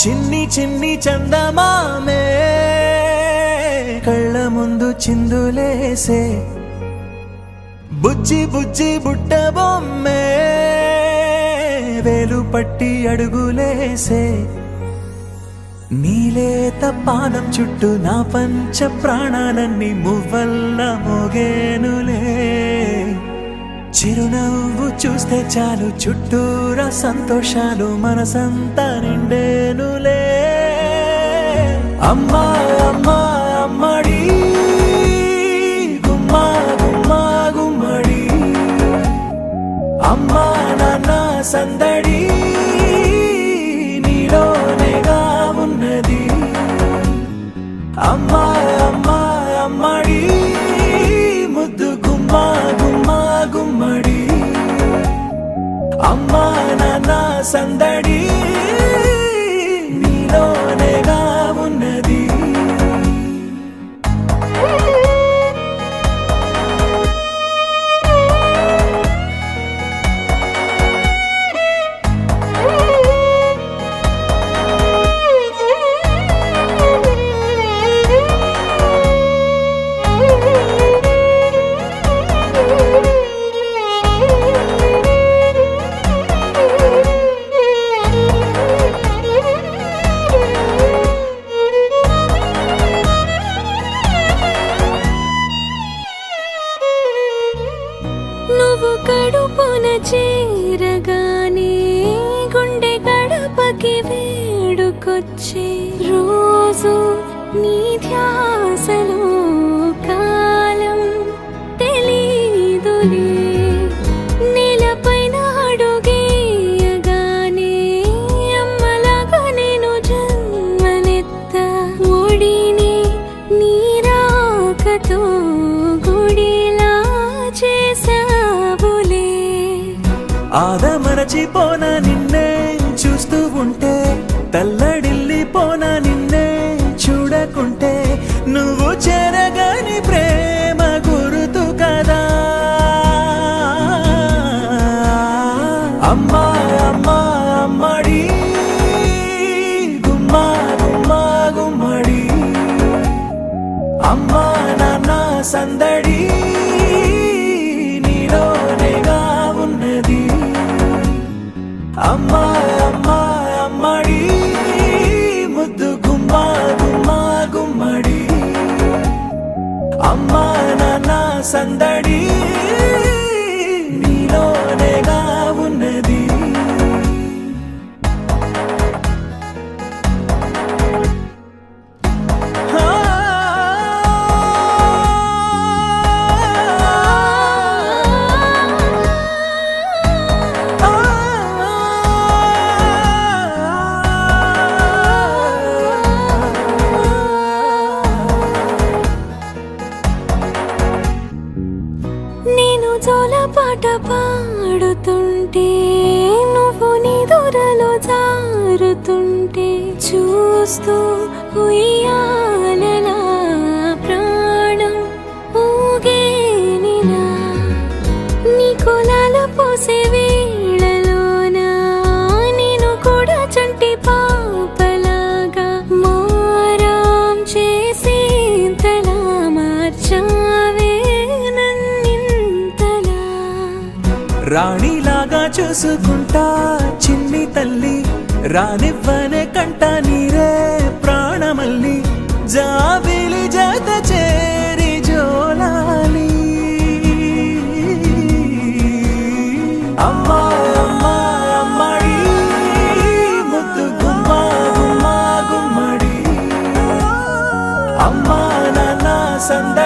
చిన్ని చిన్ని చందమామే కళ్ళ ముందు చిందులేసే బుజ్జి బుజ్జి బుట్ట బొమ్మే వేలు పట్టి అడుగులేసే నీలేత పానం చుట్టూ నా పంచ ప్రాణాలన్నీ మువ్వల్ల మోగేనులే చిరునవ్వు చూస్తే చాలు చుట్టూరా సంతోషాలు మనసంతా నిండేనులే అమ్మా అమ్మా అమ్మడి గుమ్మా గుమ్మా గుమ్మడి అమ్మా నాన్న సందడి నీలోనేగా ఉన్నది అమ్మా అమ్మా అమ్మడి ముద్దు గుమ్మా గుమ్మా గుమ్మడి అమ్మా నాన్న సందడి నీలోనేగా ఉన్నది నువ్వు కడుపున చేరగానే గుండె గడపకి వేడుకొచ్చే రోజు నీ ధ్యాసలో కాలం తెలీదులే నేలపైన అడుగేయగానే అమ్మలాగా నేను జన్మనెత్త ఒడిని నీ రాకతో గుడిలా చేసావులే ఆదమరచిపోన నిన్నే చూస్తూ ఉంటే తల్లడిల్లిపోన నిన్నే చూడకుంటే నువ్వు చెరగని ప్రేమ గురుతు కదా అమ్మా అమ్మా అమ్మడి గుమ్మా గుమ్మా గుమ్మడి అమ్మా నాన్న సందడి నీలోనేగా ఉన్నది అమ్మా అమ్మా అమ్మడి ముద్దు గుమ్మా గుమ్మా గుమ్మడి అమ్మా నాన్న సందడి నీలోనేగా ఉన్నది నేను జోలపాట పాడుతుంటే నువ్వు నిదురలో జారుతుంటే చూస్తూ ఉయ్యాలలా ప్రాణం ఊగేనిలా నీ కులాల పోసే వేళలోన నేను కూడా చంటి పాపలాగా మారాం చేసేంతలా మార్చావే రాణిలాగా చూసుకుంటా చిన్ని తల్లి రానివ్వనే కంట నీరే ప్రాణమల్లి జాబిలి జత చేరి జోలాలి అమ్మా అమ్మా అమ్మడి ముద్దు గుమ్మా గుమ్మా గుమ్మడి అమ్మా నాన్న సంద